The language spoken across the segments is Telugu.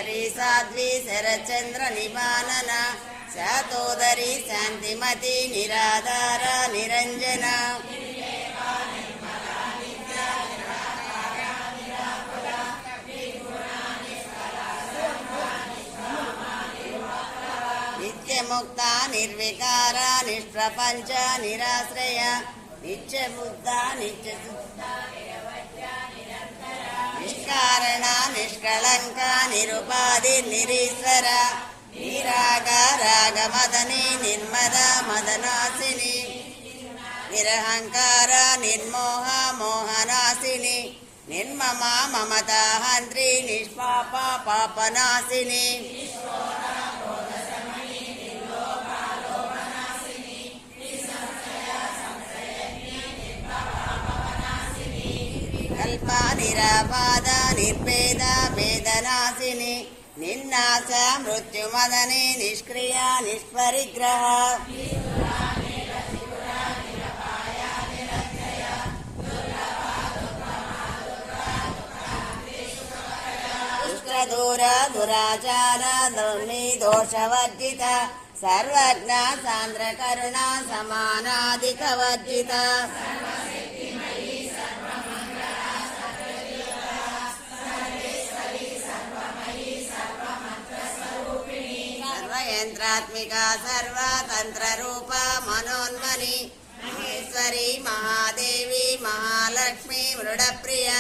ఈశ్వరి సాధ్వి శరచంద్ర నివానన శాతోదరి శాంతిమతి నిరాధార నిరంజన నిత్యముక్త నిర్వికార నిష్ప్రపంచ నిరాశ్రయ నిత్యబుద్ధ నిత్యశుద్ధ నిష్కారణ నిష్కళంక నిరుపాధి నిరీశ్వర నిరాగ రాగమదని నిర్మద మదనాశిని నిరహంకార నిర్మోహ మోహనాశిని నిర్మమ మమతాహంత్రి నిష్పాప పాపనాశిని కల్ప నిరాపాద నిర్భేద వేదనాశిని నిన్నాశ మృత్యుమదని నిష్క్రియ నిష్పరిగ్రహ దుష్టదూర దురాచార దుర్నిదోషవర్జిత సర్వజ్ఞ సాంద్ర కరుణ సమానాధిక వర్జిత యంత్రాత్మిక సర్వతంత్ర రూప మనోన్మని మహేశ్వరి మహాదేవి మహాలక్ష్మి మృడప్రియ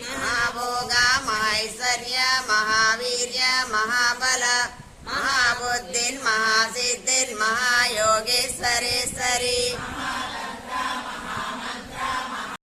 మహాభోగ మహైశ్వర్య మహావీర్య మహాబల మహాబుద్ధిన్ మహాసిద్ధిన్ మహాయోగేశ్వరి